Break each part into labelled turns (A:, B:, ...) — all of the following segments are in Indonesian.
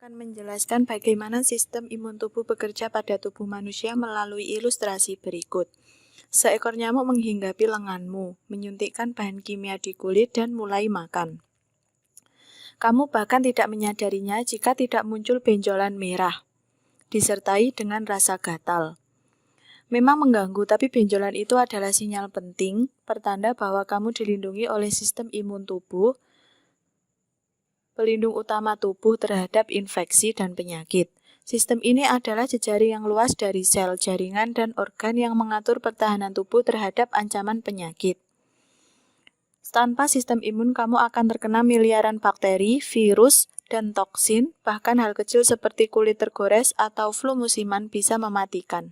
A: akan menjelaskan bagaimana sistem imun tubuh bekerja pada tubuh manusia melalui ilustrasi berikut. Seekor nyamuk menghinggapi lenganmu, menyuntikkan bahan kimia di kulit dan mulai makan. Kamu bahkan tidak menyadarinya jika tidak muncul benjolan merah, disertai dengan rasa gatal. Memang mengganggu, tapi benjolan itu adalah sinyal penting, pertanda bahwa kamu dilindungi oleh sistem imun tubuh, pelindung utama tubuh terhadap infeksi dan penyakit. Sistem ini adalah jejaring yang luas dari sel, jaringan, dan organ yang mengatur pertahanan tubuh terhadap ancaman penyakit. Tanpa sistem imun, kamu akan terkena miliaran bakteri, virus, dan toksin, bahkan hal kecil seperti kulit tergores atau flu musiman bisa mematikan.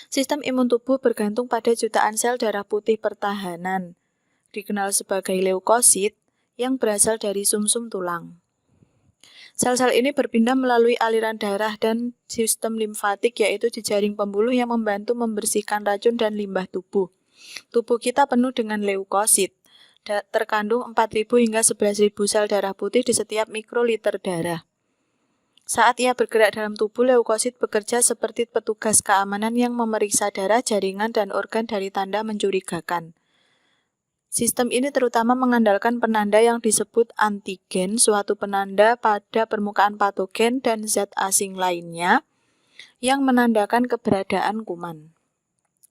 A: Sistem imun tubuh bergantung pada jutaan sel darah putih pertahanan, dikenal sebagai leukosit, yang berasal dari sumsum tulang. Sel-sel ini berpindah melalui aliran darah dan sistem limfatik, yaitu jejaring pembuluh yang membantu membersihkan racun dan limbah tubuh. Tubuh kita penuh dengan leukosit. Terkandung 4.000 hingga 11.000 sel darah putih di setiap mikroliter darah. Saat ia bergerak dalam tubuh, leukosit bekerja seperti petugas keamanan yang memeriksa darah, jaringan, dan organ dari tanda mencurigakan. Sistem ini terutama mengandalkan penanda yang disebut antigen, suatu penanda pada permukaan patogen dan zat asing lainnya yang menandakan keberadaan kuman.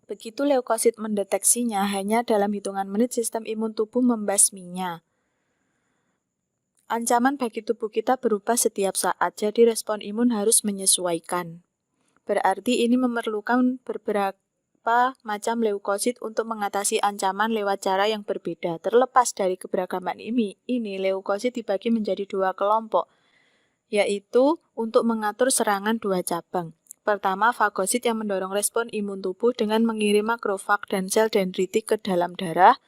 A: Begitu leukosit mendeteksinya, hanya dalam hitungan menit sistem imun tubuh membasminya. Ancaman bagi tubuh kita berubah setiap saat, jadi respon imun harus menyesuaikan. Berarti ini memerlukan beberapa macam leukosit untuk mengatasi ancaman lewat cara yang berbeda. Terlepas dari keberagaman ini leukosit dibagi menjadi dua kelompok, yaitu untuk mengatur serangan dua cabang. Pertama, fagosit yang mendorong respon imun tubuh dengan mengirim makrofag dan sel dendritik ke dalam darah.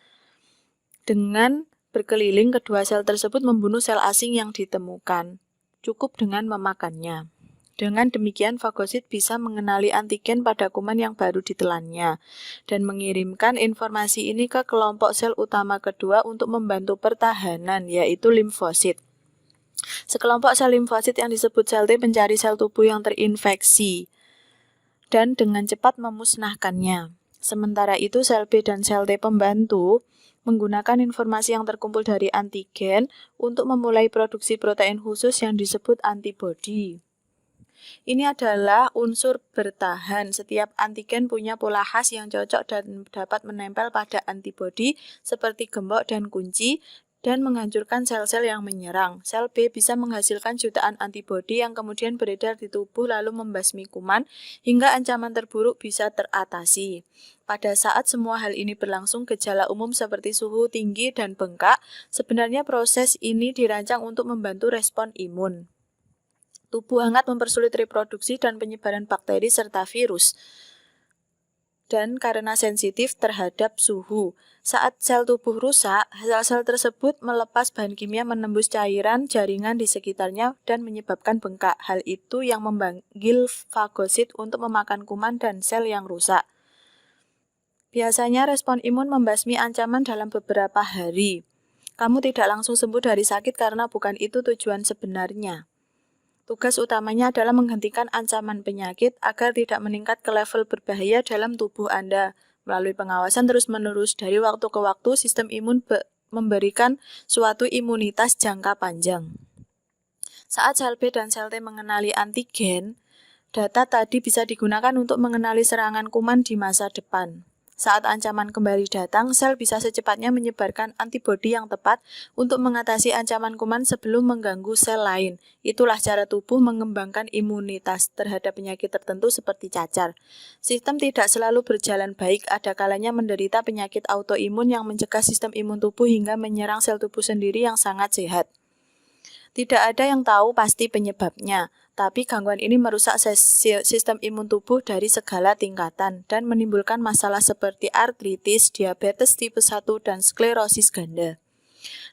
A: Dengan berkeliling, kedua sel tersebut membunuh sel asing yang ditemukan. Cukup dengan memakannya. Dengan demikian, fagosit bisa mengenali antigen pada kuman yang baru ditelannya dan mengirimkan informasi ini ke kelompok sel utama kedua untuk membantu pertahanan, yaitu limfosit. Sekelompok sel limfosit yang disebut sel T mencari sel tubuh yang terinfeksi dan dengan cepat memusnahkannya. Sementara itu, sel B dan sel T pembantu menggunakan informasi yang terkumpul dari antigen untuk memulai produksi protein khusus yang disebut antibodi. Ini adalah unsur bertahan. Setiap antigen punya pola khas yang cocok dan dapat menempel pada antibodi seperti gembok dan kunci dan menghancurkan sel-sel yang menyerang. Sel B bisa menghasilkan jutaan antibodi yang kemudian beredar di tubuh lalu membasmi kuman hingga ancaman terburuk bisa teratasi. Pada saat semua hal ini berlangsung, gejala umum seperti suhu tinggi dan bengkak, sebenarnya proses ini dirancang untuk membantu respon imun. Tubuh hangat mempersulit reproduksi dan penyebaran bakteri serta virus. Dan karena sensitif terhadap suhu, saat sel tubuh rusak, sel-sel tersebut melepas bahan kimia menembus cairan jaringan di sekitarnya dan menyebabkan bengkak. Hal itu yang memanggil fagosit untuk memakan kuman dan sel yang rusak. Biasanya respon imun membasmi ancaman dalam beberapa hari. Kamu tidak langsung sembuh dari sakit karena bukan itu tujuan sebenarnya. Tugas utamanya adalah menghentikan ancaman penyakit agar tidak meningkat ke level berbahaya dalam tubuh Anda. Melalui pengawasan terus-menerus dari waktu ke waktu, sistem imun memberikan suatu imunitas jangka panjang. Saat sel B dan sel T mengenali antigen, data tadi bisa digunakan untuk mengenali serangan kuman di masa depan. Saat ancaman kembali datang, sel bisa secepatnya menyebarkan antibodi yang tepat untuk mengatasi ancaman kuman sebelum mengganggu sel lain. Itulah cara tubuh mengembangkan imunitas terhadap penyakit tertentu seperti cacar. Sistem tidak selalu berjalan baik, ada kalanya menderita penyakit autoimun yang mencegah sistem imun tubuh hingga menyerang sel tubuh sendiri yang sangat sehat. Tidak ada yang tahu pasti penyebabnya, tapi gangguan ini merusak sistem imun tubuh dari segala tingkatan dan menimbulkan masalah seperti artritis, diabetes tipe 1, dan sklerosis ganda.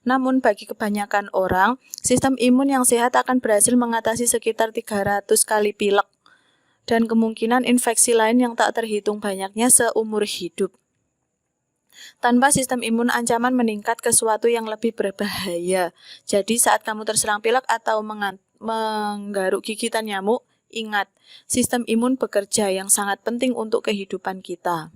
A: Namun bagi kebanyakan orang, sistem imun yang sehat akan berhasil mengatasi sekitar 300 kali pilek dan kemungkinan infeksi lain yang tak terhitung banyaknya seumur hidup. Tanpa sistem imun, ancaman meningkat ke suatu yang lebih berbahaya. Jadi saat kamu terserang pilek atau menggaruk gigitan nyamuk, ingat, sistem imun bekerja yang sangat penting untuk kehidupan kita.